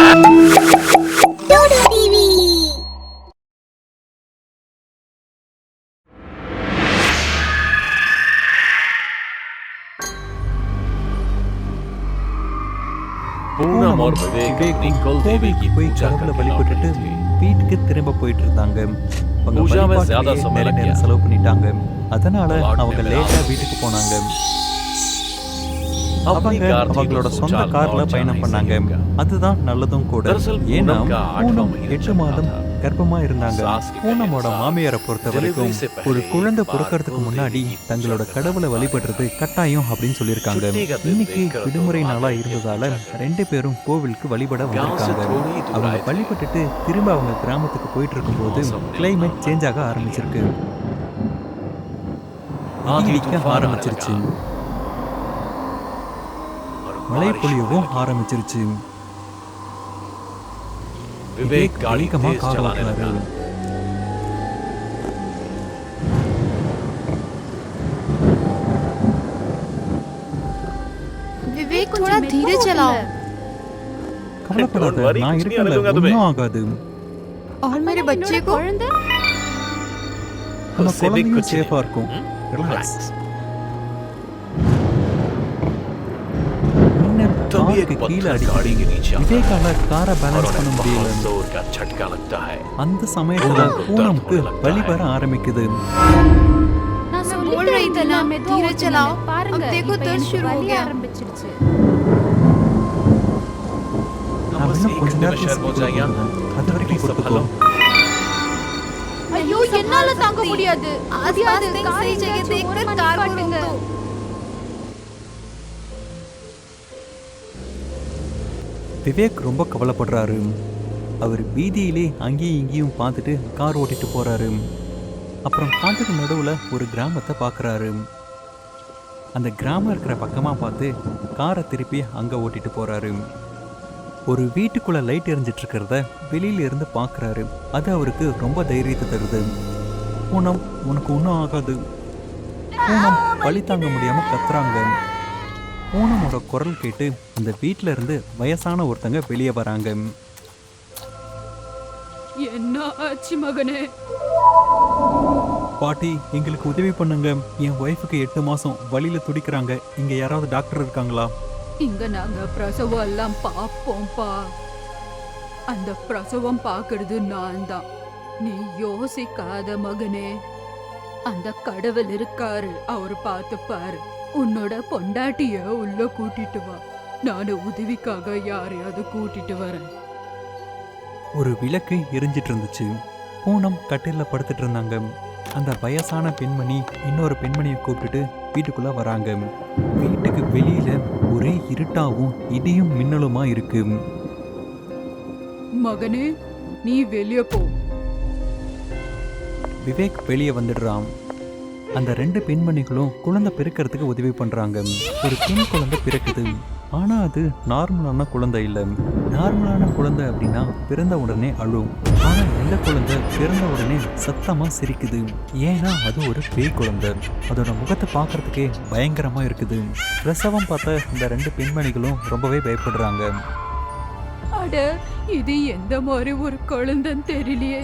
Dude TV. Poonam और विवेक Nicol देवी की போய் पूजा கடவுளை करके வழிபட்டுட்டு लौट रहे थे। வீட்டுக்கு திரும்ப போயிட்டு இருந்தாங்க. அவங்க பூஜா में ज्यादा வழிபாட்டிலேயே समय நிறைய लग நேரம் गया। செலவு பண்ணிட்டாங்க. அதனால लौटने அவங்க में லேட்டா रात வீட்டுக்கு போனாங்க. अपनी அவங்க कार थी அவங்களோட तो சொந்த सोचा கார்ல लौट பயணம் जाना ही பண்ணாங்க. सही होगा। அதுதான் நல்லதும் கூட. दरअसल ஏன்னா पूनम का 8वां பூனம் महीना 8 चल रहा மாதம் था। கர்ப்பமா இருந்தாங்க. सास की பூனமோட पहले மாமியாரை பொறுத்த வரைக்கும் डिलीवरी से पहले ஒரு குழந்தை एक बार பிறக்கிறதுக்கு कुल முன்னாடி देवी की தங்களோட पूजा கடவுளை करना வழிபடுறது கட்டாயம் அப்படின்னு சொல்லியிருக்காங்க. छुट्टी का दिन இன்னைக்கு देखकर விடுமுறை दोनों நாளா आकर के இருந்ததால पूजा कर 2 பேரும் கோவிலுக்கு வழிபட गांव से வந்திருக்காங்க. थोड़ी ही दूर அவங்க आए थे। வழிபட்டுட்டு திரும்ப அவங்க கிராமத்துக்கு போயிட்டு இருக்கும்போது मौसम ने கிளைமேட் अपना சேஞ்ச் ஆக रंग ஆரம்பிச்சிருக்கு. आंधी இடிக்க तूफान आने ஆரம்பிச்சிருச்சு. लगा और மழை बारिश பொழியவும் होने लगी। ஆரம்பிச்சிருச்சு. विवेक गाड़ी வேகமா तेज கார் चलाने ஓட்டுறாரு. लगा। विवेक थोड़ा धीरे चलाओ। கவலைப்படாத, Don't worry, நான் कुछ नहीं இருக்கேன்ல, होने दूंगा तुम्हें। ஒண்ணும் ஆகாது. और मेरे बच्चे को நம்ம उससे भी குழந்தையும் कुछ नहीं। சேஃபா இருக்கும். ரிலாக்ஸ். Relax। இன்னும் तभी एक காருக்கு கீழே पत्थर அடிக்குது. गाड़ी के नीचे आता है விவேகால காரை और பேலன்ஸ் பண்ண उन्हें முடியல. बहुत जोर का झटका लगता है। அந்த சமயத்துல பூனம் को பூனம்க்கு दर्द होने लगता வலி है। வர ஆரம்பிக்குது. मैं बोल रही थी ना धीरे चलाओ। अब देखो दर्द शुरू हो गया। ஆரம்பிச்சிடுச்சு. நான் बस இன்னும் एक கொஞ்ச घंटे में நேரத்துல शहर पहुंच जाएंगे। அது வரைக்கும் प्लीज பொறுத்துக்கோ. ஐயோ என்னால தாங்க முடியாது. आसपास कहीं सही जगह देखकर कार को रोक दो। விவேக் ரொம்ப கவலைப்படுறாரு. அவர் வீதியிலே அங்கேயும் இங்கேயும் பார்த்துட்டு கார் ஓட்டிட்டு போறாரு. அப்புறம் காட்டுக்கு நடுவுல ஒரு கிராமத்தை பார்க்கறாரு. அந்த கிராமம் இருக்கிற பக்கமா பார்த்து காரை திருப்பி அங்க ஓட்டிட்டு போறாரு. ஒரு வீட்டுக்குள்ள லைட் எரிஞ்சிட்டு இருக்கிறத வெளியில இருந்து பார்க்கறாரு. அது அவருக்கு ரொம்ப தைரியத்தை தருது. பூனம், உனக்கு ஒன்றும் ஆகாது. பூனம் வலி தாங்க முடியாம கத்துறாங்க. பூனமோட குரல் கேட்டு அந்த வீட்ல இருந்து வயசான ஒருத்தங்க வெளியே வராங்க. என்ன ஆச்சு மகனே? பாட்டி, எங்களுக்கு உதவி பண்ணுங்க. என் ஒய்ஃபுக்கு 8 மாசம் வலியில துடிக்கிறாங்க. இங்க யாராவது டாக்டர் இருக்காங்களா? இங்க நாங்க பிரசவம் எல்லாம் பாப்போம்பா. அந்த பிரசவம் பாக்குறது நான் தான். நீ யோசிக்காத மகனே. அந்த கடவுள் இருக்காரு, அவரு பார்த்து பாரு. உன்னோட பொண்டாட்டிய உள்ள கூட்டிட்டு வா. நானு உதவிக்காக யாரையாவது கூட்டிட்டு வரேன். ஒரு விளக்கு எரிஞ்சிட்டு இருந்துச்சு. பூனம் கட்டில படுத்துட்டு இருந்தாங்க. அந்த வயசான பெண்மணி இன்னொரு பெண்மணியை கூப்பிட்டுட்டு வீட்டுக்குள்ள வராங்க. வீட்டுக்கு வெளியில ஒரே இருட்டாவும் இடியும் மின்னலுமா இருக்கு. மகனே, நீ வெளிய போ. விவேக் வெளியே வந்துடுறான். அந்த 2 பெண்மணிகளும் குழந்தை பிறக்கிறதுக்கு உதவி பண்றாங்க. ஒரு பெண் குழந்தை பிறக்குது. ஆனா அது நார்மலான குழந்தை இல்லை. நார்மலான குழந்தை அப்படின்னா பிறந்த உடனே அழும். ஆனா இந்த குழந்தை பிறந்த உடனே சத்தமா சிரிக்குது. ஏன்னா அது ஒரு பேய் குழந்தை. அதோட முகத்தை பார்க்கறதுக்கே பயங்கரமா இருக்குது. பிரசவம் பார்த்த இந்த 2 பெண்மணிகளும் ரொம்பவே பயப்படுறாங்க. அட, இது எந்த மாதிரி ஒரு குழந்தைன்னு தெரியலையே.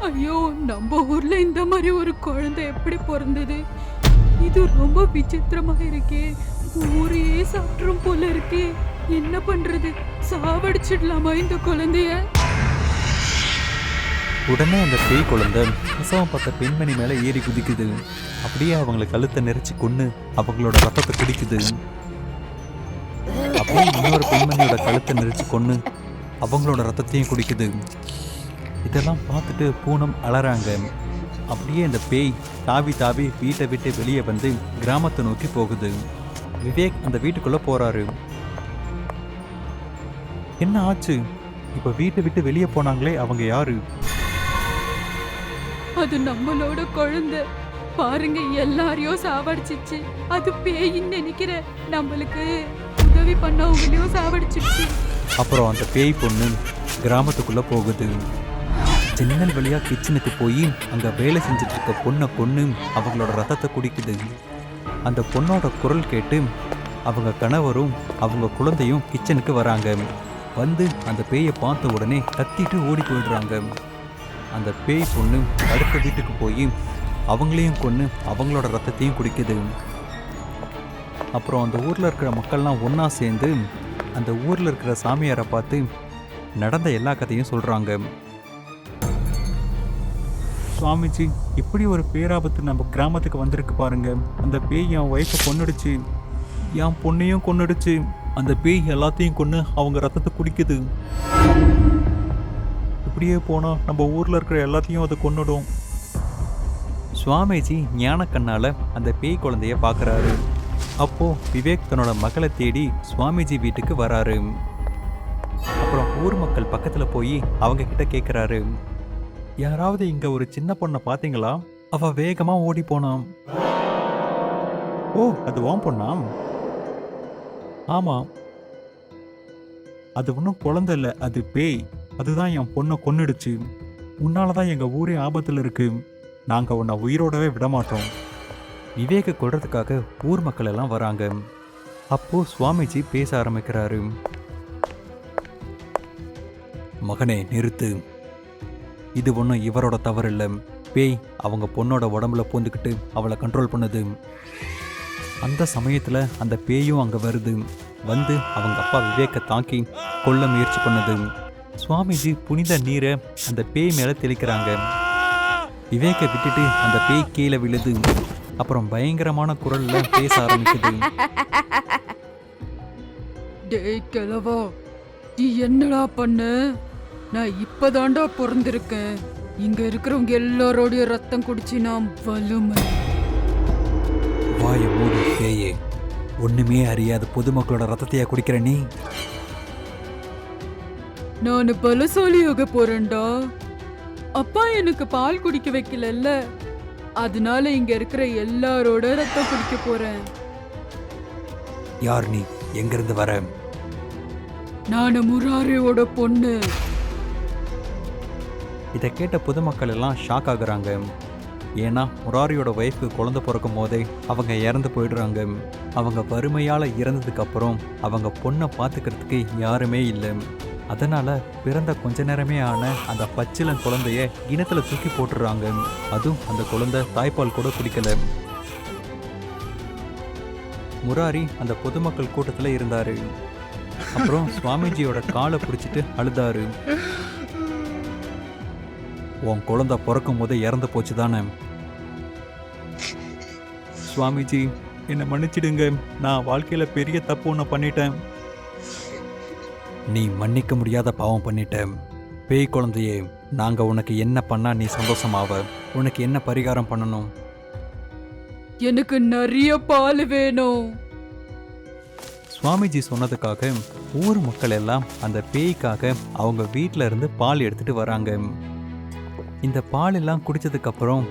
ஐயோ, நம்ம ஊர்ல இந்த மாதிரி ஒரு குழந்தை எப்படி பிறந்தது? இது ரொம்ப விசித்திரமா இருக்கே. ஊரையே சாப்பிட்றோம் போல இருக்கே. என்ன பண்றது? சாவடிச்சிடலாமா இந்த குழந்தைய? உடனே அந்த பேய் குழந்தை பிரசவம் பார்த்த பெண்மணி மேல ஏறி குதிக்குது. அப்படியே அவங்களை கழுத்தை நெரிச்சு கொன்னு அவங்களோட ரத்தத்தை குடிக்குது. அப்படியே இன்னொரு பெண்மணியோட கழுத்தை நெரிச்சு கொன்னு அவங்களோட ரத்தத்தையும் குடிக்குது. இதெல்லாம் பார்த்துட்டு பூனம் அலறாங்க. அப்படியே அந்த பேய் தாவி தாவி வீட்டை விட்டு வெளியே வந்து கிராமத்தை நோக்கி போகுது. விவேக் அந்த வீட்டுக்குள்ள போறாரு. என்ன ஆச்சு? இப்ப வீட்டை விட்டு வெளியே போனாங்களே, அவங்க யாரு? அது நம்மளோட குழந்தை. பாருங்க, எல்லாரையும் சாவடிச்சிச்சு. அது பேயின்னு நினைக்கிறேன். நம்மளுக்கு உதவி பண்ணவங்களையும் சாவடிச்சிச்சு. அப்புறம் அந்த பேய் பொண்ணு கிராமத்துக்குள்ள போகுது. ஜன்னல் வழியா கிச்சனுக்கு போய் அங்க வேலை செஞ்சுட்டு இருக்க பொண்ணை கொன்னு அவங்களோட ரத்தத்தை குடிக்குது. அந்த பொண்ணோட குரல் கேட்டு அவங்க கணவரும் அவங்க குழந்தையும் கிச்சனுக்கு வராங்க. வந்து அந்த பேயை பார்த்த உடனே கத்திட்டு ஓடி போயிடுறாங்க. அந்த பேய் பொண்ணு அடுத்த வீட்டுக்கு போய் அவங்களையும் கொன்று அவங்களோட ரத்தத்தையும் குடிக்குது. அப்புறம் அந்த ஊரில் இருக்கிற மக்கள்லாம் ஒன்றா சேர்ந்து அந்த ஊரில் இருக்கிற சாமியாரை பார்த்து நடந்த எல்லா கதையும் சொல்கிறாங்க. சுவாமிஜி, இப்படி ஒரு பேராபத்து நம்ம கிராமத்துக்கு வந்திருக்கு பாருங்க. அந்த பேய் என் ஒய்ஃபை கொன்னுடுச்சு, என் பொண்ணையும் கொன்னுடுச்சு. அந்த பேய் எல்லாத்தையும் கொன்று அவங்க ரத்தத்தை குடிக்குது. இப்படியே போனால் நம்ம ஊரில் இருக்கிற எல்லாத்தையும் அதை கொன்னுடும். சுவாமிஜி ஞான கண்ணால் அந்த பேய் குழந்தைய பார்க்குறாரு. அப்போது விவேக் தன்னோட மகளை தேடி சுவாமிஜி வீட்டுக்கு வராரு. அப்புறம் ஊர் மக்கள் பக்கத்தில் போய் அவங்க கிட்ட கேட்குறாரு, யாராவது இங்கே ஒரு சின்ன பொண்ணை பார்த்தீங்களா? அவள் வேகமாக ஓடி போனான். ஓ, அது உன் பொண்ணா? ஆமாம். அது ஒன்றும் குழந்தை இல்லை, அது பேய். அதுதான் என் பொண்ணை கொன்னுடுச்சு. உன்னால தான் எங்கள் ஊரே ஆபத்தில் இருக்கு. நாங்கள் உன்னை உயிரோடவே விடமாட்டோம். விவேக கொல்றதுக்காக ஊர் மக்கள் எல்லாம் வராங்க. அப்போ சுவாமிஜி பேச ஆரம்பிக்கிறாரு. மகனே, நிறுத்து. இது ஒன்றும் இவரோட தவறு இல்லை. பேய் அவங்க பொண்ணோட உடம்புல பூந்துக்கிட்டு அவளை கண்ட்ரோல் பண்ணுது. அந்த சமயத்தில் அந்த பேயும் அங்கே வருது. வந்து அவங்க அப்பா விவேக்கை தாக்கி கொல்ல முயற்சி பண்ணுது. சுவாமிஜி புனித நீரை அந்த பேய் மேலே தெளிக்கிறாங்க. விவேக்கை விட்டுட்டு அந்த பேய் கீழே விழுது. அப்புறம் பயங்கரமான குரல்ல பேச ஆரம்பிக்குது. டேய் கிழவா, நீ என்னடா பண்ண? நான் இப்பதான்டா பிறந்திருக்கேன். இங்க இருக்கிறவங்க எல்லாரோடைய ரத்தம் குடிச்சு நான் வலுமை. வாய மூடு பேயே. ஒண்ணுமே அறியாத பொதுமக்களோட ரத்தத்தையா குடிக்கிற நீ? நான் பலசாலியாக போறேன்டா. அப்பா எனக்கு பால் குடிக்க வைக்கலல்ல, அதனால இங்க இருக்கிற எல்லாரோட ரத்தம் குடிக்க போறேன். யார் நீ? எங்கிருந்து வர? நானு முராரியோட பொண்ணு. இதை கேட்ட பொதுமக்கள் எல்லாம் ஷாக் ஆகுறாங்க. ஏன்னா முராரியோட ஒய்ஃபுக்கு குழந்தை பிறக்கும் போதே அவங்க இறந்து போயிடுறாங்க. அவங்க வறுமையால் இறந்ததுக்கு அப்புறம் அவங்க பொண்ணை பார்த்துக்கிறதுக்கு யாருமே இல்லை. அதனால பிறந்த கொஞ்ச நேரமே ஆன அந்த பச்சிளம் குழந்தைய கிணத்துல தூக்கி போட்டுடுறாங்க. அதுவும் அந்த குழந்தை தாய்ப்பால் கூட குடிக்கல. முராரி அந்த பொதுமக்கள் கூட்டத்தில் இருந்தாரு. அப்புறம் சுவாமிஜியோட காலை பிடிச்சிட்டு அழுதாரு. உன் குழந்தை பிறக்கும் போதே இறந்து போச்சு தானே? சுவாமிஜி, என்னை மன்னிச்சிடுங்க. நான் வாழ்க்கையில் பெரிய தப்பு ஒன்று பண்ணிட்டேன். நீ மன்னிக்க முடியாத பாவம் பண்ணிட்ட. பேய் குழந்தையே, நாங்கள் உனக்கு என்ன பண்ணா நீ சந்தோஷமாவ? உனக்கு என்ன பரிகாரம் பண்ணணும்? எனக்கு நிறைய பால் வேணும். சுவாமிஜி சொன்னதுக்காக ஊர் மக்கள் எல்லாம் அந்த பேய்க்காக அவங்க வீட்டில் இருந்து பால் எடுத்துட்டு வராங்க. இந்த பால் எல்லாம் குடிச்சதுக்கு அப்புறம்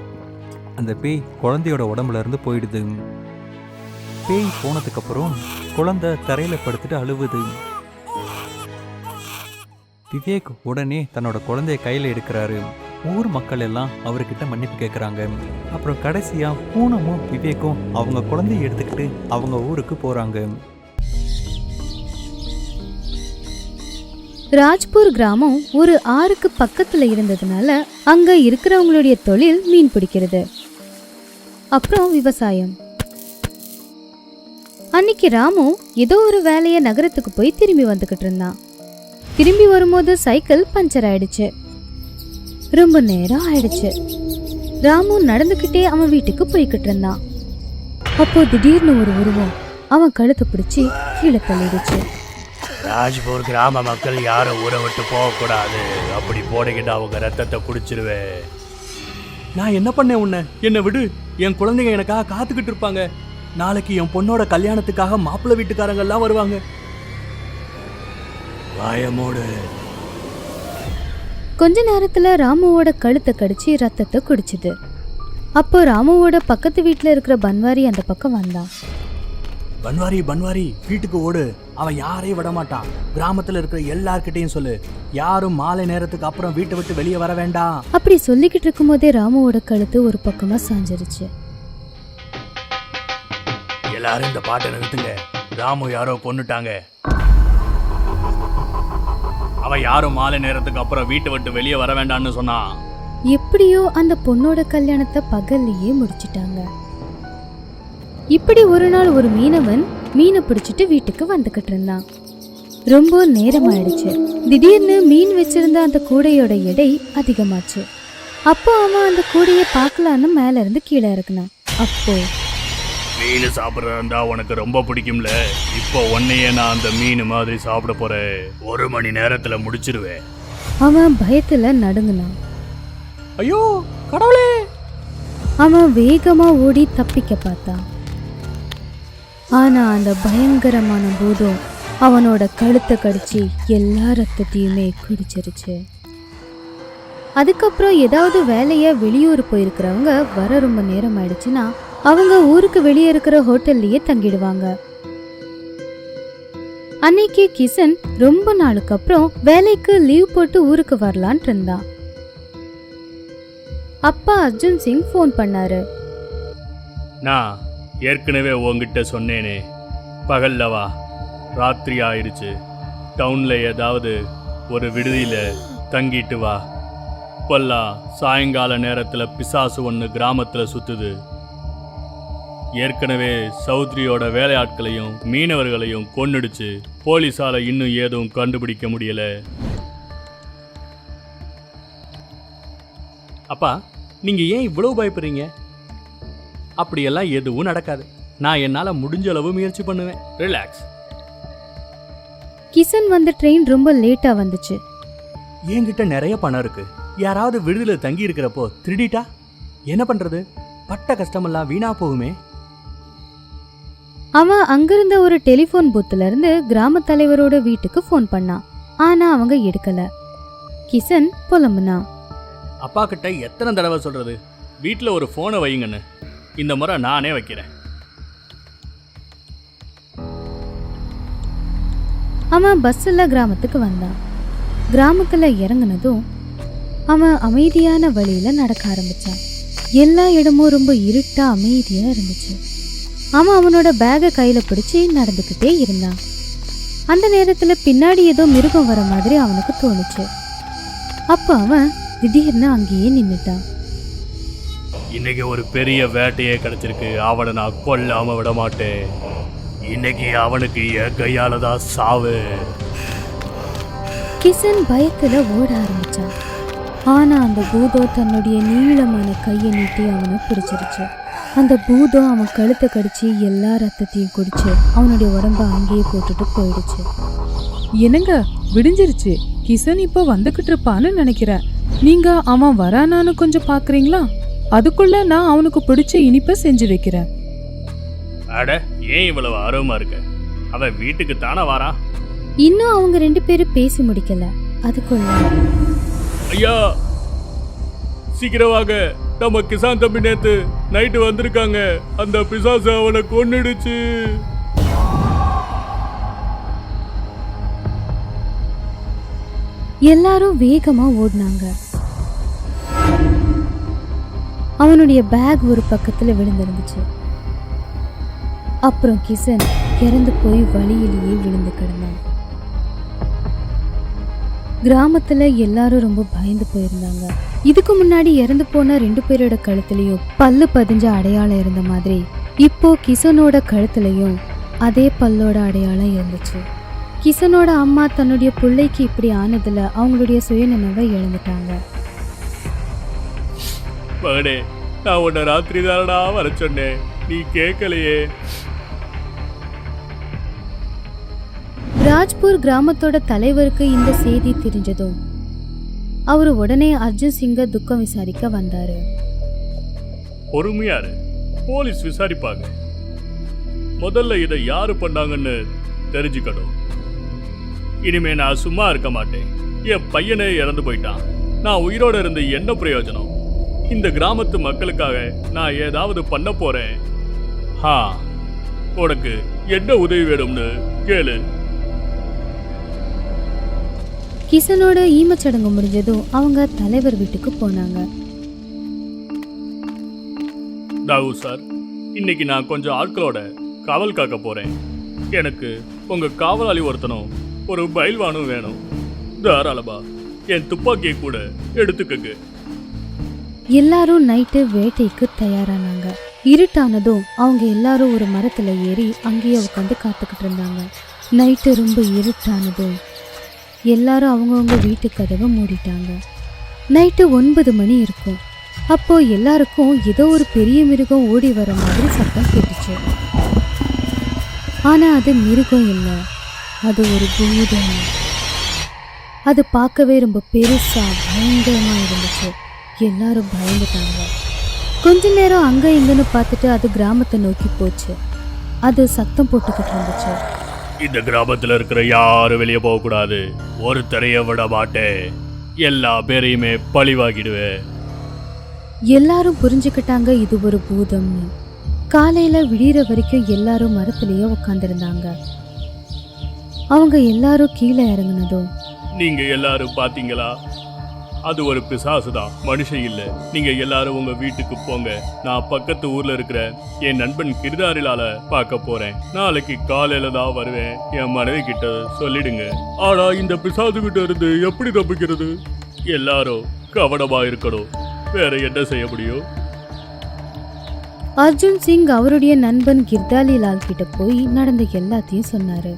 அந்த பேய் குழந்தையோட உடம்புல இருந்து போயிடுது. பேய் போனதுக்கு அப்புறம் குழந்தை தரையில படுத்துட்டு அழுவுது. விவேக் உடனே தன்னோட குழந்தைய கையில எடுக்கிறாரு. ஊர் மக்கள் எல்லாம் அவர்கிட்ட மன்னிப்பு கேட்குறாங்க. அப்புறம் கடைசியா பூனமும் விவேக்கும் அவங்க குழந்தைய எடுத்துக்கிட்டு அவங்க ஊருக்கு போறாங்க. ராஜ்பூர் கிராமம் ஒரு ஆறுக்கு பக்கத்துல இருந்ததுனால அங்க இருக்கிறவங்களுடைய தொழில் மீன் பிடிக்கிறது, அப்புறம் விவசாயம். அன்னைக்கு ராமு ஏதோ ஒரு வேலைய நகரத்துக்கு போய் திரும்பி வந்துகிட்டு இருந்தான். திரும்பி வரும்போது சைக்கிள் பஞ்சர் ஆயிடுச்சு. ரொம்ப நேரம் ஆயிடுச்சு. ராமு நடந்துகிட்டே அவன் வீட்டுக்கு போய்கிட்டு இருந்தான். அப்போ திடீர்னு ஒரு உருவம் அவன் கழுத்தை பிடிச்சி கீழே தள்ளிடுச்சு. ராஜ்பூர் கிராம மக்கள் யாரும் ஊரை விட்டு போகக்கூடாது. அப்படி போனீங்கன்னா அவங்க ரத்தத்தை குடிச்சிருவேன். நான் என்ன பண்ணேன் உன்னை? என்னை விடு. என் குழந்தைங்க எனக்காக காத்துக்கிட்டு இருப்பாங்க. நாளைக்கு என் பொண்ணோட கல்யாணத்துக்காக மாப்பிள்ளை வீட்டுக்காரங்க எல்லாம் வருவாங்க. வாயமோடு. கொஞ்ச நேரத்துல ராமுவோட கழுத்தை கடிச்சு ரத்தத்தை குடிச்சுது. அப்போ ராமுவோட பக்கத்து வீட்டுல இருக்கிற பன்வாரி அந்த பக்கம் வந்தான். பன்வாரி, பன்வாரி, வீட்டுக்கு ஓடு. அவன் யாரையும் விட மாட்டான். கிராமத்துல இருக்கிற எல்லார்கிட்டையும் சொல்லு, யாரும் மாலை நேரத்துக்கு அப்புறம் வீட்டை விட்டு வெளியே வர வேண்டாம். அப்படி சொல்லிக்கிட்டு இருக்கும் போதே ராமுவோட கழுத்து ஒரு பக்கமா சாஞ்சிருச்சு. எல்லாரும் இந்த பாட்டை நிறுத்துங்க. ராமு யாரோ கொன்னுட்டாங்க. அவ யாரும் மாலை நேரத்துக்கு அப்புறம் வீட்டை விட்டு வெளியே வர வேண்டாம்னு சொன்னா. எப்படியோ அந்த பொண்ணோட கல்யாணத்தை பகல்லையே முடிச்சிட்டாங்க. இப்படி ஒரு நாள் ஒரு மீனவன் மீனை பிடிச்சிட்டு வீட்டுக்கு வந்துகிட்டு இருந்தான். ரொம்ப நேரமாயிடுச்சு. திடீர்னு மீன் வச்சிருந்த அந்த கூடையோட எடை அதிகமாச்சு. அப்போ அவன் அந்த கூடையை பார்க்கலான்னு மேல இருந்து கீழே இறக்குனான். அப்போ மீன் சாப்பிட்றதா உனக்கு ரொம்ப பிடிக்கும்ல, இப்போ உன்னையே நான் அந்த மீன் மாதிரி சாப்பிட போறேன். 1 மணி நேரத்துல முடிச்சிருவேன். அவன் பயத்துல நடுங்கினான். ஐயோ கடவுளே! அவன் வேகமா ஓடி தப்பிக்க பார்த்தான். ஆனா அந்த பயங்கரமான பூதம் அவனோட கழுத்தை கடிச்சு எல்லா ரத்தத்தையுமே குடிச்சிருச்சு. அதுக்கப்புறம் ஏதாவது வேலையா வெளியூர் போயிருக்கிறவங்க வர ரொம்ப நேரம் ஆயிடுச்சுன்னா அவங்க ஊருக்கு வெளியே இருக்கிற ஹோட்டல்லையே தங்கிடுவாங்க. அன்னைக்கு கிஷன் ரொம்ப நாளுக்கு அப்புறம் வேலைக்கு லீவ் போட்டு ஊருக்கு வரலான் இருந்தான். அப்பா அர்ஜுன் சிங் ஃபோன் பண்ணாரு. நான் ஏற்கனவே உங்ககிட்ட சொன்னேனே, பகல்ல வா, ராத்திரி ஆயிடுச்சு, டவுன்ல ஏதாவது ஒரு விடுதியில தங்கிட்டு வா. இப்பெல்லாம் சாயங்கால நேரத்துல பிசாசு ஒன்று கிராமத்துல சுத்துது. ஏற்கனவே சௌத்ரியோட வேலையாட்களையும் மீனவர்களையும் கொன்னுடுச்சு. போலீஸால இன்னும் ஏதும் கண்டுபிடிக்க முடியல. அப்பா, நீங்க ஏன் இவ்வளவு பயப்படுறீங்க? அப்படியெல்லாம் எதுவும் நடக்காது. நான் என்னால முடிஞ்ச அளவு முயற்சி பண்ணுவேன். ரிலாக்ஸ். கிஷன் வந்த ட்ரெயின் ரொம்ப லேட்டா வந்துச்சு. என்கிட்ட நிறைய பணம் இருக்கு. யாராவது விடுதலை தங்கி இருக்கிறப்போ திருடிட்டா என்ன பண்றது? பட்ட கஷ்டமெல்லாம் வீணா போகுமே. அவன் அங்கிருந்த ஒரு டெலிபோன் பூத்துல இருந்து கிராம தலைவரோட வீட்டுக்கு ஃபோன் பண்ணான். ஆனா அவங்க எடுக்கல. கிஷன் புலம்புனா. அப்பா கிட்ட எத்தனை தடவை சொல்றது, வீட்டுல ஒரு போனை வையுங்கன்னு. இந்த முறை நானே வைக்கிறேன். அவன் பஸ்ல கிராமத்துக்கு வந்தான். கிராமத்துல இறங்குனதும் அவன் அமைதியான வழியில நடக்க ஆரம்பிச்சான். எல்லா இடமும் ரொம்ப இருட்டா அமைதியா இருந்துச்சு. அவன் அவனோட பேகை கையில பிடிச்சு நடந்துக்கிட்டே இருந்தான். அந்த நேரத்துல பின்னாடி ஏதோ மிருகம் வர மாதிரி அவனுக்கு தோணுச்சு. அப்ப அவன் திடீர்னு அங்கேயே நின்னுட்டான். இன்னைக்கு ஒரு பெரிய வேட்டையே கிடைச்சிருக்கு. அவனை நான் கொல்லாம விட மாட்டேன். இன்னைக்கு அவனுக்கு என் கையால தான் சாவு. கிஷன் பயத்துல ஓட ஆரம்பிச்சான். ஆனா அந்த பூதம் தன்னுடைய நீளமான கையை நீட்டி அவனை பிடிச்சிருச்சு. அந்த பூதம் அவன் கழுத்தை கடிச்சு எல்லா ரத்தத்தையும் குடிச்சு அவனுடைய உடம்ப அங்கேயே போட்டுட்டு போயிடுச்சு. என்னங்க, விடிஞ்சிருச்சு. கிஷன் இப்ப வந்துகிட்டு இருப்பான்னு நினைக்கிறேன். நீங்க அவன் வரானான்னு கொஞ்சம் பாக்குறீங்களா? அதுக்குள்ள நான் அவனுக்கு பிடிச்ச இனிப்பை செஞ்சு வைக்கிறேன். அட, ஏன் இவ்வளவு ஆர்வமா இருக்க? அவன் வீட்டுக்கு தானே வாரான். இன்னும் அவங்க 2 பேரும் பேசி முடிக்கல. அதுக்குள்ள ஐயா, சீக்கிரம் வாங்க. நம்ம கிசான் தம்பி நேத்து நைட்டு வந்திருக்காங்க. அந்த பிசாசு அவனை கொன்னுடுச்சு. எல்லாரும் வேகமா ஓடினாங்க. அவனுடைய பேக் ஒரு பக்கத்துல விழுந்திருந்துச்சு. அப்புறம் கிஷன் இறந்து போய் வழியிலேயே விழுந்து கிடந்தான். கிராமத்துல எல்லாரும் ரொம்ப பயந்து போயிருந்தாங்க. இதுக்கு முன்னாடி இறந்து போன 2 பேரோட கழுத்துலயும் பல்லு பதிஞ்ச அடையாளம் இருந்த மாதிரி இப்போ கிஷனோட கழுத்துலயும் அதே பல்லோட அடையாளம் இருந்துச்சு. கிஷனோட அம்மா தன்னுடைய பிள்ளைக்கு இப்படி ஆனதுல அவங்களுடைய சுயநினைவை இழந்துட்டாங்க. மகனே, நான் உன்னை ராத்திரி தானடா வர சொன்னேன், நீ கேட்கலையே. ராஜ்பூர் கிராமத்தோட தலைவருக்கு இந்த செய்தி தெரிஞ்சதும் அவரு உடனே அர்ஜுன் சிங்க துக்கம் விசாரிக்க வந்தாரு. பொறுமையாரு, போலீஸ் விசாரிப்பாங்க. முதல்ல இதை யாரு பண்ணாங்கன்னு தெரிஞ்சுக்கணும். இனிமே நான் சும்மா இருக்க மாட்டேன். என் பையனே இறந்து போயிட்டான். நான் உயிரோட இருந்து என்ன பிரயோஜனம்? இந்த கிராமத்து மக்களுக்காக நான் ஏதாவது பண்ண போறேன். உனக்கு என்ன உதவி வேணும்னு கேளு. கிஷனோட ஈமச்சடங்கு முடிஞ்சதும் அவங்க தலைவர் வீட்டுக்கு போனாங்க. தாவு சார், இன்னைக்கு நான் கொஞ்சம் ஆட்களோட காவல் காக்க போறேன். எனக்கு உங்க காவலாளி ஒருத்தனும் ஒரு பயில்வானும் வேணும். தாராளமா என் துப்பாக்கியை கூட எடுத்துக்கங்க. எல்லாரும் நைட்டு வேட்டைக்கு தயாரானாங்க. இருட்டானதும் அவங்க எல்லாரும் ஒரு மரத்துல ஏறி அங்கேயே உட்காந்து காத்துக்கிட்டு இருந்தாங்க. நைட்டு ரொம்ப இருட்டானதும் எல்லாரும் அவங்கவுங்க வீட்டு கதவை மூடிட்டாங்க. நைட்டு 9 மணி இருக்கும். அப்போ எல்லாருக்கும் ஏதோ ஒரு பெரிய மிருகம் ஓடி வர மாதிரி சத்தம் கேட்டுச்சு. ஆனா அது மிருகம் இல்லை, அது ஒரு பூதம். அது பார்க்கவே ரொம்ப பெருசா பயங்கரமா இருந்துச்சு. எல்லாரும் பயந்துட்டாங்க. கொஞ்ச நேரம் அங்க இங்கன்னு பார்த்துட்டு அது கிராமத்தை நோக்கி போச்சு. அது சத்தம் போட்டுக்கிட்டு இருந்துச்சு. இந்த கிராமத்துல இருக்கிற யாரும் வெளியே போக கூடாது, ஒருத்தரைய விட மாட்டேன், எல்லா பேரையுமே பழிவாகிடுவேன். எல்லாரும் புரிஞ்சுக்கிட்டாங்க இது ஒரு பூதம்னு. காலையில விடிகிற வரைக்கும் எல்லாரும் மரத்திலேயே உட்காந்துருந்தாங்க. அவங்க எல்லாரும் கீழே இறங்குனதும், நீங்க எல்லாரும் பாத்தீங்களா, அது ஒரு பிசாசுதான், மனுஷன் இல்ல. நீங்க எல்லாரும் உங்க வீட்டுக்கு போங்க. நான் பக்கத்து ஊர்ல இருக்கிற என் நண்பன் கிருதாரிலால பார்க்க போறேன். நாளைக்கு காலையில தான் வருவேன். என் மனைவி கிட்ட சொல்லிடுங்க. ஆனா இந்த பிசாசு கிட்ட இருந்து எப்படி தப்பிக்கிறது? எல்லாரும் கவனமா இருக்கணும். வேற என்ன செய்ய முடியும்? அர்ஜுன் சிங் அவருடைய நண்பன் கிர்தாலி லால் கிட்ட போய் நடந்த எல்லாத்தையும் சொன்னாரு.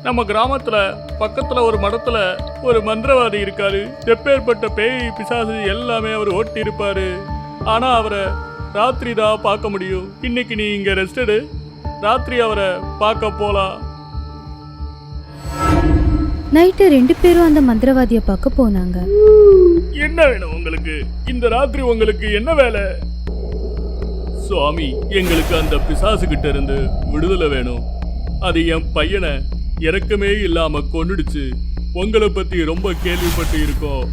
நம்ம கிராமத்துல பக்கத்துல ஒரு மடத்துல ஒரு மந்திரவாதி இருக்காரு. எப்பேற்பட்ட பேய் பிசாசு எல்லாமே அவர் ஓட்டி இருப்பாரு. ஆனா அவரை ராத்திரி தான் பார்க்க முடியும். இன்னைக்கு நீ இங்க ரெஸ்ட் எடு, ராத்திரி அவரை பார்க்க போலாம். நைட்டு 2 பேரும் அந்த மந்திரவாதியை பார்க்க போனாங்க. என்ன வேணும் உங்களுக்கு? இந்த ராத்திரி உங்களுக்கு என்ன வேலை? சுவாமி, எங்களுக்கு அந்த பிசாசு கிட்ட இருந்து விடுதலை வேணும். அது என் பையனை இறக்கமே இல்லாம கொன்னுடுச்சு. உங்களை பத்தி ரொம்ப கேள்விப்பட்டு இருக்கோம்.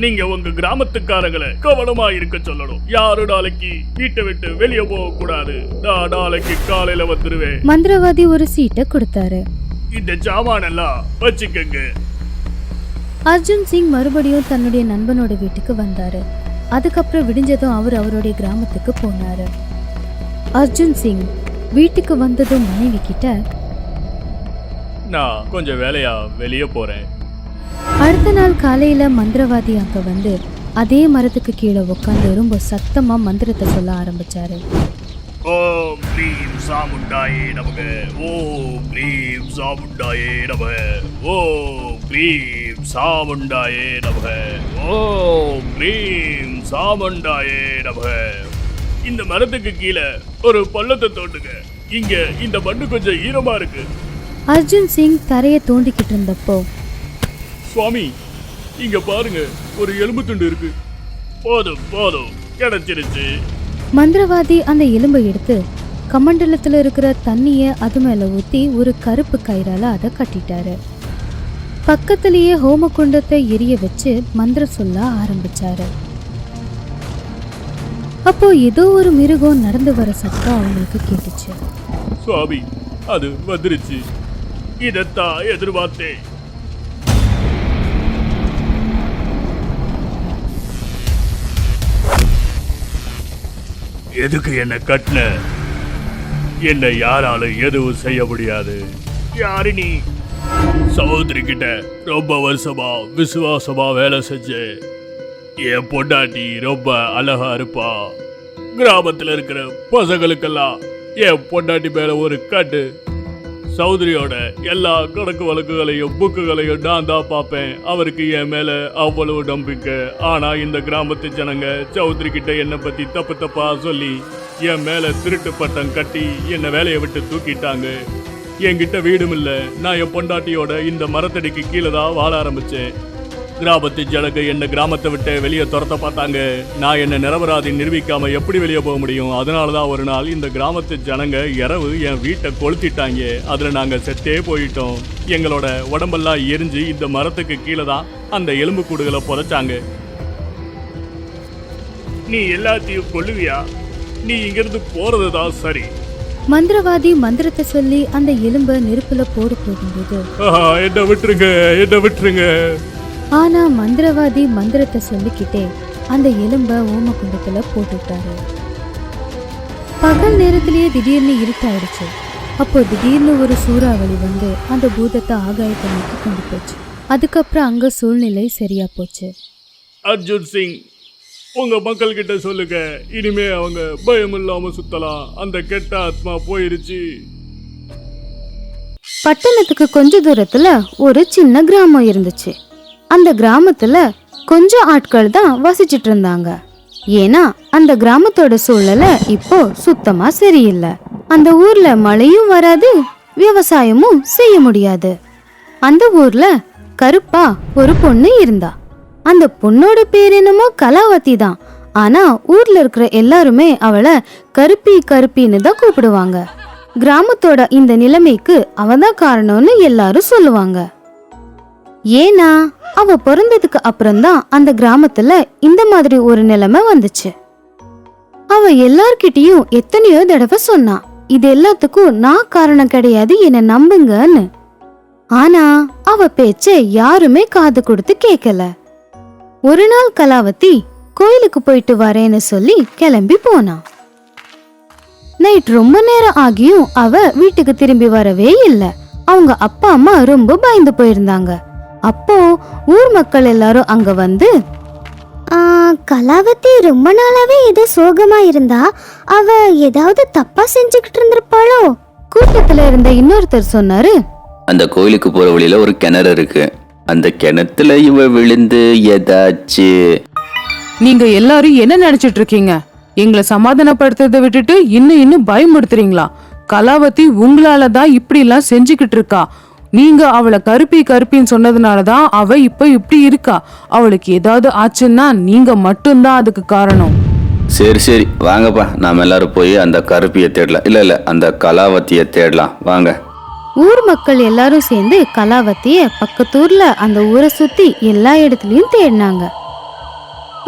நீங்க உங்க கிராமத்துக்காரங்களை கவனமா இருக்க சொல்லணும். யாரும் நாளைக்கு வீட்டை விட்டு வெளியே போக கூடாது. நான் நாளைக்கு காலையில வந்துருவேன். மந்திரவாதி ஒரு சீட்டை கொடுத்தாரு. இந்த சாமானெல்லாம் வச்சுக்கங்க. அர்ஜுன் சிங் மறுபடியும் தன்னுடைய நண்பனோட வீட்டுக்கு வந்தாரு. அதுக்கப்புறம் விடிஞ்சதும் அவர் அவருடைய கிராமத்துக்கு போனாரு. அர்ஜுன் சிங் வீட்டுக்கு வந்ததும் மனைவி கிட்ட, நான் கொஞ்சம் வேலையா வெளியே போறேன். அடுத்த நாள் காலையில மந்திரவாதி அங்க வந்து அதே மரத்துக்கு கீழே உட்காந்து ரொம்ப சத்தமா மந்திரத்தை சொல்ல ஆரம்பிச்சாரு. ஓம் க்ரீம் சாமுண்டாயே நமக, ஓம் க்ரீம் சாமுண்டாயே நமக, ஓம் க்ரீம் சாமுண்டாயே நமக, ஓம் க்ரீம் சாமுண்டாயே நமக. இந்த மரத்துக்கு கீழே ஒரு பள்ளத்தை தோண்டுங்க. இங்க இந்த மண்ணு கொஞ்சம் ஈரமா இருக்கு. அர்ஜுன் சிங் தரையை தோண்டிக்கிட்டு இருந்தப்போ, சுவாமி இங்க பாருங்க, ஒரு எலும்பு துண்டு இருக்கு. போதும் போதும், கிடைச்சிருச்சு. மந்திரவாதி அந்த எலும்பை எடுத்து கமண்டலத்துல இருக்கிற தண்ணிய அது மேல ஊத்தி ஒரு கருப்பு கயிறால அதை கட்டிட்டாரு. பக்கத்திலேயே ஹோம குண்டத்தை எரிய வச்சு மந்திரம் சொல்ல ஆரம்பிச்சாரு. அப்போ ஏதோ ஒரு மிருகம் நடந்து வர சத்தம் அவங்களுக்கு கேட்டுச்சு. சுவாமி, அது வந்துருச்சு. இதத்தான் எதிர்பார்த்தேன். எதுக்கு என்ன கட்டின? என்னை யாராலும் எதுவும் செய்ய முடியாது. யாரு நீ? சகோதரி கிட்ட ரொம்ப வருஷமா விசுவாசமா வேலை செஞ்சு என் பொண்டாட்டி ரொம்ப அழகா இருப்பா. கிராமத்துல இருக்கிற பசங்களுக்கெல்லாம் என் பொண்டாட்டி மேல ஒரு கட்டு. சௌதரியோட எல்லா கணக்கு வழக்குகளையும் புக்குகளையும் நான் தான் பார்ப்பேன். அவருக்கு என் மேல அவ்வளவு நம்பிக்கை. ஆனா இந்த கிராமத்து ஜனங்க சௌதரி கிட்ட என்னை பத்தி தப்பு தப்பா சொல்லி என் மேல திருட்டு பட்டம் கட்டி என்னை வேலையை விட்டு தூக்கிட்டாங்க. என்கிட்ட வீடும் இல்ல. நான் என் பொண்டாட்டியோட இந்த மரத்தடிக்கு கீழே தான் வாழ ஆரம்பிச்சேன். கிராமத்து ஜனங்க என்ன கிராமத்தை விட்டு வெளியே துரத்த பார்த்தாங்க. நான் என்ன நிரபராதி நிரூபிக்காம எப்படி வெளியே போக முடியும்? அதனாலதான் ஒரு நாள் இந்த கிராமத்து ஜனங்க இரவு என் வீட்டை கொளுத்திட்டாங்க. அதுல நாங்க செத்தே போயிட்டோம். எங்களோட உடம்பெல்லாம் எரிஞ்சு இந்த மரத்துக்கு கீழே தான் அந்த எலும்பு கூடுகளை புதைச்சாங்க. நீ எல்லாத்தையும் கொல்லுவியா? நீ இங்கிருந்து போறதுதான் சரி. மந்திரவாதி மந்திரத்தை சொல்லி அந்த எலும்பை நெருப்புல போட போகும்போது, என்ன விட்டுருங்க, என்ன விட்டுருங்க. ஆனா மந்திரவாதி மந்திரத்தை சொல்லிக்கிட்டே அந்த எலும்பை ஓமகுண்டத்துல போட்டுட்டாரு. பகல் நேரத்திலேயே திடீர்னு இருட்டாயிடுச்சு. அப்போ திடீர்னு ஒரு சூறாவளி வந்து அந்த பூதத்தை ஆகாயத்தை நோக்கி கொண்டு போச்சு. அதுக்கப்புறம் அங்க சூழ்நிலை சரியா போச்சு. அர்ஜுன் சிங், உங்க மக்கள் கிட்ட சொல்லுங்க, இனிமே அவங்க பயம் இல்லாம சுத்தலாம். அந்த கெட்ட ஆத்மா போயிருச்சு. பட்டணத்துக்கு கொஞ்ச தூரத்துல ஒரு சின்ன கிராமம் இருந்துச்சு. அந்த கிராமத்துல கொஞ்சம் ஆட்கள் தான் வசிச்சிட்டு இருந்தாங்க. ஏன்னா அந்த கிராமத்தோட சூழ்நிலை இப்போ சுத்தமா சரியில்லை. அந்த ஊர்ல மழையும் வராது, விவசாயமும் செய்ய முடியாது. அந்த ஊர்ல கருப்பா ஒரு பொண்ணு இருந்தா. அந்த பொண்ணோட பேர் என்னமோ கலாவதி தான். ஆனா ஊர்ல இருக்கிற எல்லாருமே அவளை கருப்பி கருப்பின்னு தான் கூப்பிடுவாங்க. கிராமத்தோட இந்த நிலைமைக்கு அவதான் காரணம்னு எல்லாரும் சொல்லுவாங்க. ஏன்னா அவ பிறந்ததுக்கு அப்புறம்தான் அந்த கிராமத்துல இந்த மாதிரி ஒரு நிலைமை வந்துச்சு. அவ எல்லார்கிட்டயும் எத்தனையோ தடவை சொன்னா, இது எல்லாத்துக்கும் நான் காரணம் கிடையாது, என்ன நம்புங்கன்னு. ஆனா அவ பேச்ச யாருமே காது கொடுத்து கேட்கல. ஒரு நாள் கலாவதி கோயிலுக்கு போயிட்டு வரேன்னு சொல்லி கிளம்பி போனா. நைட் ரொம்ப நேரம் ஆகியும் அவ வீட்டுக்கு திரும்பி வரவே இல்லை. அவங்க அப்பா அம்மா ரொம்ப பயந்து போயிருந்தாங்க. அப்போ ஊர் மக்கள் எல்லாரும் அங்க வந்து, கலாவதி ரொம்ப நாளாவே ஏதோ சோகமா இருந்தா, அவ ஏதாவது தப்பா செஞ்சுக்கிட்டு இருந்திருப்பாளோ? கூட்டத்துல இருந்த இன்னொருத்தர் சொன்னாரு, அந்த கோயிலுக்கு போற வழியில ஒரு கிணறு இருக்கு. அந்த கிணத்துல இவ விழுந்து ஏதாச்சு. நீங்க எல்லாரும் என்ன நினைச்சிட்டு இருக்கீங்க? எங்களை சமாதானப்படுத்துறதை விட்டுட்டு இன்னும் பயமுடுத்துறீங்களா? கலாவதி உங்களால தான் இப்படி எல்லாம் செஞ்சுக்கிட்டு இருக்கா. நீங்க அவளை கருப்பின்னு சொன்னதுனாலதான் அவ இப்ப இப்படி இருக்கா. அவளுக்கு ஏதாவது ஆச்சுன்னா நீங்க மட்டும்தான் அதுக்கு காரணம். சரி வாங்கப்பா, நாம எல்லாரும் போய் அந்த கருப்பியை தேடலாம். இல்ல அந்த கலாவதியை தேடலாம் வாங்க. ஊர் மக்கள் எல்லாரும் சேர்ந்து கலாவதிய பக்கத்தூர்ல அந்த ஊரை சுத்தி எல்லா இடத்துலயும் தேடினாங்க.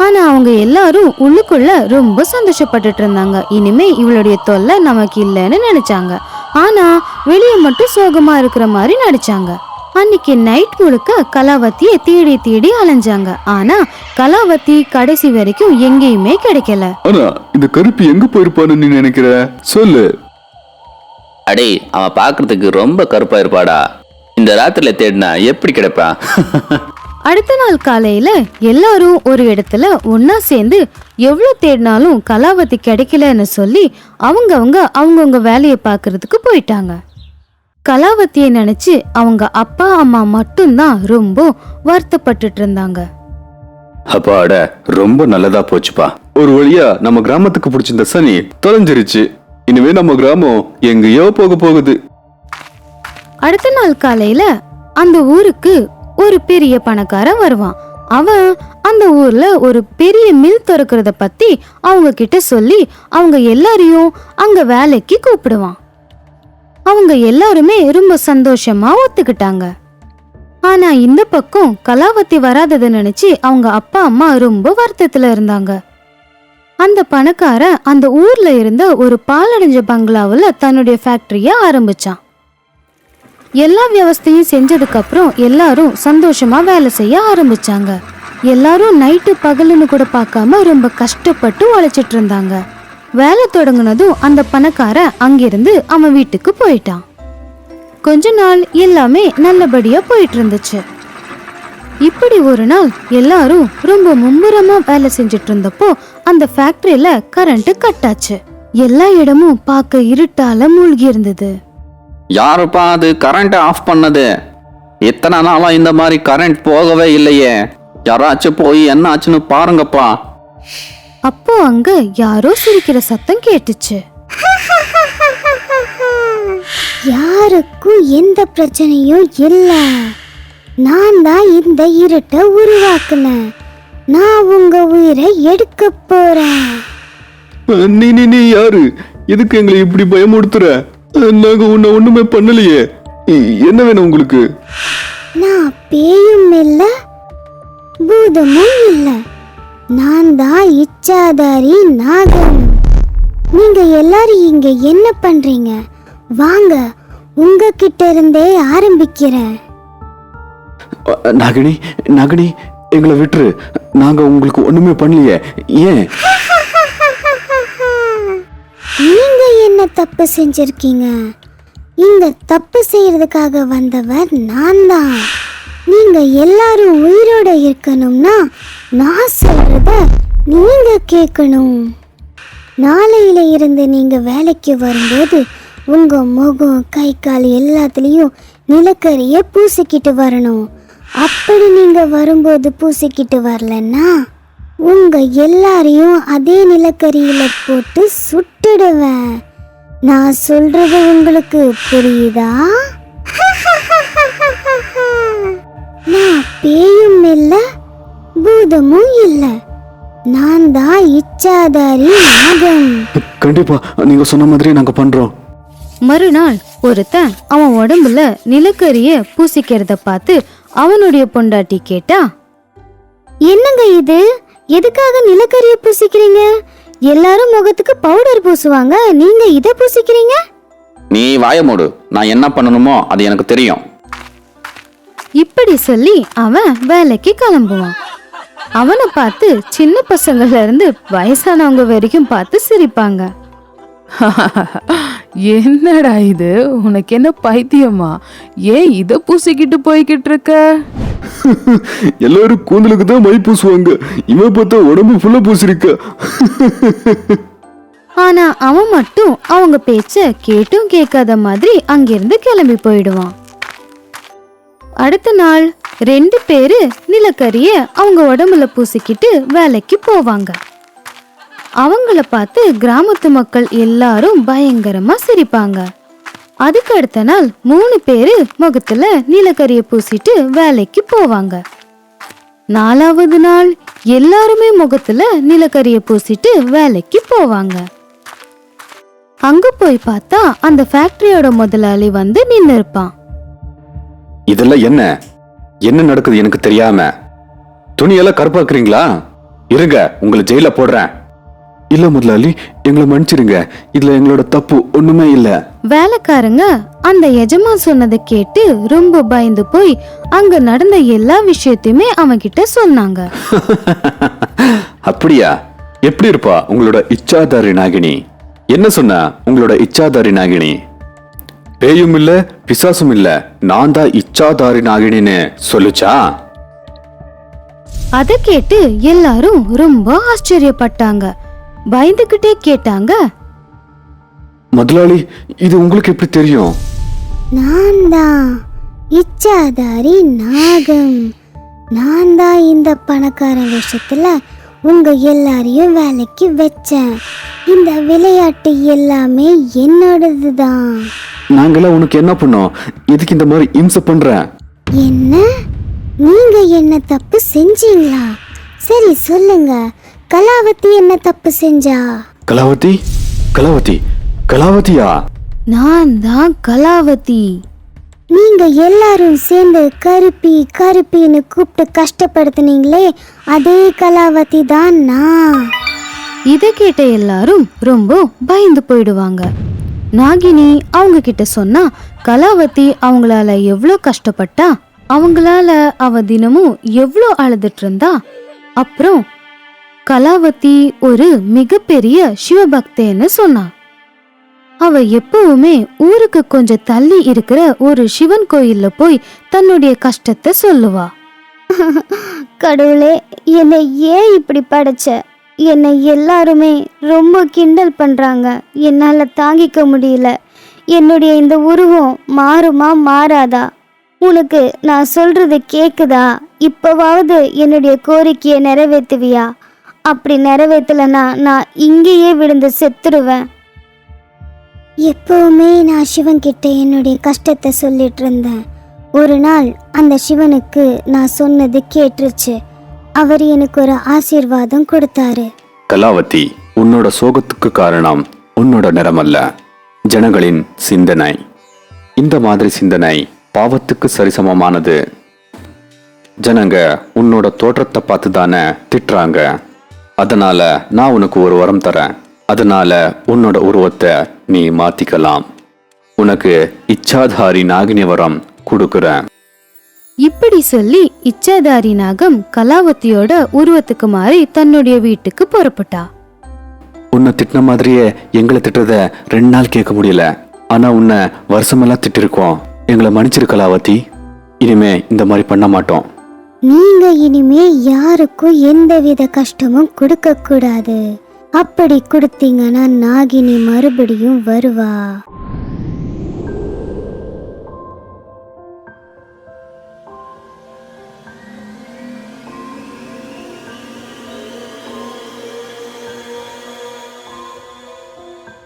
ஆனா அவங்க எல்லாரும் உள்ளுக்குள்ள ரொம்ப சந்தோஷப்பட்டுட்டு இருந்தாங்க. இனிமே இவளுடைய தொல்லை நமக்கு இல்லைன்னு நினைச்சாங்க. ஆனா வெளியே மட்டும் சோகமா இருக்கிற மாதிரி நடிச்சாங்க. அன்னைக்கு நைட் முழுக்க கலாவதியை தேடி அலைஞ்சாங்க. ஆனா கலாவதி கடைசி வரைக்கும் எங்கேயுமே கிடைக்கல. ஆனா இந்த கருப்பி எங்க போயிருப்பான்னு நீ நினைக்கிற? சொல்லு. அடே, அவன் பாக்குறதுக்கு ரொம்ப கருப்பா இருப்பாடா. இந்த ராத்திரில தேடினா எப்படி கிடைப்பா? அடுத்த நாள் காலையில எல்லாரும் ஒரு இடத்துல ஒன்னா சேர்ந்து எவ்வளவு தேடினாலும் கலாவதி கிடைக்கலன்னு சொல்லி அவங்கவுங்க வேலையை பார்க்கறதுக்கு போயிட்டாங்க. கலாவதியை நினைச்சு அவங்க அப்பா அம்மா மட்டும்தான் ரொம்ப வருத்தப்பட்டுட்டு இருந்தாங்க. அப்பாட, ரொம்ப நல்லதா போச்சுப்பா. ஒரு வழியா நம்ம கிராமத்துக்கு பிடிச்சிருந்த சனி தொலைஞ்சிருச்சு. இனிமே நம்ம கிராமம் எங்கேயோ போக போகுது. அடுத்த நாள் காலையில அந்த ஊருக்கு ஒரு பெரிய பணக்காரன் வருவான். அவன் அந்த ஊர்ல ஒரு பெரிய மில் திறக்கிறத பத்தி அவங்க கிட்ட சொல்லி அவங்க எல்லாரையும் அங்க வேலைக்கு கூப்பிடுவான். அவங்க எல்லாருமே ரொம்ப சந்தோஷமா ஒத்துக்கிட்டாங்க. ஆனா இந்த பக்கம் கலாவதி வராததை நினைச்சு அவங்க அப்பா அம்மா ரொம்ப வருத்தத்துல இருந்தாங்க. அந்த பணக்காரன் அந்த ஊர்ல இருந்த ஒரு பாலடைஞ்ச பங்களாவுல தன்னுடைய ஃபேக்டரிய ஆரம்பிச்சான். எல்லா வியவஸ்தையும் செஞ்சதுக்கு அப்புறம் எல்லாரும் சந்தோஷமா வேலை செய்ய ஆரம்பிச்சாங்க. எல்லாரும் நைட்டு பகலுன்னு கூட பார்க்காம ரொம்ப கஷ்டப்பட்டு உழைச்சிட்டு இருந்தாங்க. வேலை தொடங்குனதும் அந்த பணக்காரன் அங்கிருந்து அவன் வீட்டுக்கு போயிட்டான். கொஞ்ச நாள் எல்லாமே நல்லபடியா போயிட்டு இருந்துச்சு. இப்படி ஒரு நாள் எல்லாரும் ரொம்ப மும்முரமா வேலை செஞ்சுட்டு இருந்தப்போ அந்த ஃபேக்டரியில கரண்ட் கட் ஆச்சு. எல்லா இடமும் பார்க்க இருட்டால மூழ்கி இருந்தது. யாருப்பா அது கரண்ட் ஆஃப் பண்ணது? எத்தனை நாளா இந்த மாதிரி கரண்ட் போகவே இல்லையே. யாராச்சும் போய் என்ன ஆச்சுன்னு பாருங்கப்பா. அப்போ அங்க யாரோ சிரிக்கிற சத்தம் கேட்டுச்சு. யாருக்கும் எந்த பிரச்சனையும் இல்ல. நான் தான் இந்த இருட்டை உருவாக்குனேன். நான் உங்க உயிரை எடுக்க போறேன். நீ யாரு? எதுக்கு எங்களை இப்படி பயமுடுத்துற? நாங்க உன்னை ஒண்ணுமே பண்ணலையே. என்ன வேணும் உங்களுக்கு? நான் பேயும் இல்ல, பூதமும் இல்ல. நான் தான் இச்சாதாரி நாகம். நீங்க எல்லாரும் இங்க என்ன பண்றீங்க? வாங்க, உங்ககிட்ட இருந்தே ஆரம்பிக்கிறேன். நகினி எங்களை விட்டுரு. நாங்க உங்களுக்கு ஒண்ணுமே பண்ணலையே. ஏன்? நீங்க என்ன தப்பு செஞ்சிருக்கீங்க? இந்த தப்பு செய்யறதுக்காக வந்தவர் நான் தான். நீங்க எல்லாரும் உயிரோட இருக்கணும்னா நான் சொல்றத நீங்க கேட்கணும். நாளையில இருந்து நீங்க வேலைக்கு வரும்போது உங்க முகம் கை கால் எல்லாத்துலேயும் நிலக்கரிய பூசிக்கிட்டு வரணும். அப்படி நீங்க வரும்போது பூசிக்கிட்டு வரலன்னா உங்க எல்லாரையும் அதே நிலக்கரியில போட்டு சுட்டுடுவேன். நான் சொல்றது உங்களுக்கு புரியுதா? நான் பேயும் இல்ல பூதமும் இல்ல, நான் தான் இச்சாதாரி நாகம். கண்டிப்பா நீங்க சொன்ன மாதிரி நாங்க பண்றோம். மறுநாள் ஒருத்தன் அவன் உடம்புல நிலக்கரிய பூசிக்கிறத பார்த்து அவனுடைய பொண்டாட்டி கேட்டா, என்னங்க இது, எதுக்காக நிலக்கரிய பூசிக்கிறீங்க? எல்லாரும் முகத்துக்கு பவுடர் பூசுவாங்க, நீங்க இத பூசிக்கிறீங்க? நீ வாய மூடு, நான் என்ன பண்ணணுமோ அது எனக்கு தெரியும். இப்படி சொல்லி அவன் வேலைக்கு கிளம்புவான். அவனை பார்த்து சின்ன பசங்கள்ல இருந்து வயசானவங்க வரைக்கும் பார்த்து சிரிப்பாங்க. என்னடா இது, உனக்கு என்ன பைத்தியமா? ஏன் இத பூசிக்கிட்டு போய்கிட்டு இருக்க? எல்லாரும் கூந்தலுக்கு தான் மை பூசுவாங்க, இவன் பார்த்தா உடம்பு ஃபுல்லா பூசிருக்க. ஆனா அவன் மட்டும் அவங்க பேச்ச கேட்டும் கேட்காத மாதிரி அங்கிருந்து கிளம்பி போயிடுவான். அடுத்த நாள் 2 பேரு நிலக்கரிய அவங்க உடம்புல பூசிக்கிட்டு வேலைக்கு போவாங்க. அவங்கள பார்த்து கிராமத்து மக்கள் எல்லாரும் பயங்கரமா சிரிப்பாங்க. அதுக்கு அடுத்த நாள் 3 பேரு முகத்துல நிலக்கரிய பூசிட்டு வேலைக்கு போவாங்க. 4வது நாள் எல்லாருமே முகத்துல நிலக்கரிய பூசிட்டு வேலைக்கு போவாங்க. அங்க போய் பார்த்தா அந்த ஃபேக்டரியோட முதலாளி வந்து நின்னு இருப்பான். இதெல்லாம் என்ன என்ன நடக்குது எனக்கு தெரியாம? துணியெல்லாம் கருப்பாக்குறீங்களா? இருங்க, உங்களை ஜெயில போடுறேன். இல்ல முதலாளி, எங்களை மன்னிச்சிருங்க, இதுல எங்களோட தப்பு ஒண்ணுமே இல்ல. வேலைக்காரங்க அந்த எஜமான் சொன்னதை கேட்டு ரொம்ப பயந்து போய் அங்க நடந்த எல்லா விஷயத்தையுமே அவன் கிட்ட சொன்னாங்க. அப்படியா? எப்படி இருப்பா உங்களோட இச்சாதாரி நாகினி? என்ன சொன்ன உங்களோட இச்சாதாரி நாகினி? பேயும் இல்ல பிசாசும் இல்ல, நான் தான் இச்சாதாரி நாகினின்னு சொல்லுச்சா? அத கேட்டு எல்லாரும் ரொம்ப ஆச்சரியப்பட்டாங்க. பயந்துகிட்டே கேட்டாங்க, முதலாளி இது உங்களுக்கு எப்படி தெரியும்? நான் தான் இச்சாதாரி நாகம். நான் தான் இந்த பணக்காரன் விஷயத்துல உங்க எல்லாரையும் வேலைக்கு வச்சேன். இந்த விளையாட்டு எல்லாமே என்னோடது தான். நாங்கெல்லாம் உனக்கு என்ன பண்ணோம்? எதுக்கு இந்த மாதிரி இம்சை பண்ற? என்ன, நீங்க என்ன தப்பு செஞ்சீங்களா? சரி சொல்லுங்க, கலாவதி என்ன தப்பு செஞ்சா? கலாவதி? கலாவதி? கலாவதியா? நான் தான் கலாவதி. நீங்க எல்லாரும் சேர்ந்து கருப்பி கருப்பின்னு கூப்பிட்டு கஷ்டப்படுத்துனீங்களே, அதே கலாவதி தான் நான். இத கேட்ட எல்லாரும் ரொம்ப பயந்து போயிடுவாங்க. நாகினி அவங்க கிட்ட சொன்னா கலாவதி அவங்களால எவ்வளோ கஷ்டப்பட்டா, அவங்களால அவ தினமும் எவ்வளோ அழுதுட்டு இருந்தா. அப்புறம் கலாவதி ஒரு மிகப்பெரிய சிவபக்தேன்னு சொன்னா. அவ எப்பவுமே ஊருக்கு கொஞ்சம் தள்ளி இருக்கிற ஒரு சிவன் கோயில்ல போய் தன்னுடைய கஷ்டத்தை சொல்லுவா. கடவுளே, என்னை ஏன் இப்படி படைச்ச? என்னை எல்லாருமே ரொம்ப கிண்டல் பண்றாங்க, என்னால தாங்கிக்க முடியல. என்னுடைய இந்த உருவம் மாறுமா மாறாதா? உனக்கு நான் சொல்றது கேக்குதா? இப்பவாவது என்னுடைய கோரிக்கையை நிறைவேற்றுவியா? அப்படி நிறைவேற்றலனா நான் இங்கேயே விழுந்து செத்துருவேன். எப்பவுமே நான் சிவன் கிட்ட என்னுடைய கஷ்டத்தை சொல்லிட்டு இருந்தேன். ஒரு நாள் அந்த சிவனுக்கு நான் சொன்னது கேட்டுருச்சு. அவர் எனக்கு ஒரு ஆசீர்வாதம் கொடுத்தாரு. கலாவதி, உன்னோட சோகத்துக்கு காரணம் உன்னோட நிறமல்ல, ஜனங்களின் சிந்தனை. இந்த மாதிரி சிந்தனை பாவத்துக்கு சரிசமமானது. ஜனங்க உன்னோட தோற்றத்தை பார்த்து தானே திட்டுறாங்க. அதனால நான் உனக்கு ஒரு வரம் தரேன். அதனால உன்னோட உருவத்தை நீ மாத்திக்கலாம். உனக்கு இச்சாதாரி நாகினி வரம் கொடுக்குறேன். இப்படி சொல்லி இச்சாதாரி நாகம் கலாவதியோட உருவத்துக்கு மாறி தன்னுடைய வீட்டுக்கு புறப்பட்டா. உன்னை திட்டின மாதிரியே எங்களை திட்டத 2 நாள் கேட்க முடியல. ஆனா உன்னை வருஷமெல்லாம் திட்டிருக்கோம். எங்களை மன்னிச்சிரு கலாவதி. இனிமே இந்த மாதிரி பண்ண மாட்டோம். நீங்க இனிமே யாருக்கும் எந்தவித கஷ்டமும் கொடுக்க கூடாது. அப்படி கொடுத்தீங்கன்னா நாகினி மறுபடியும் வருவா.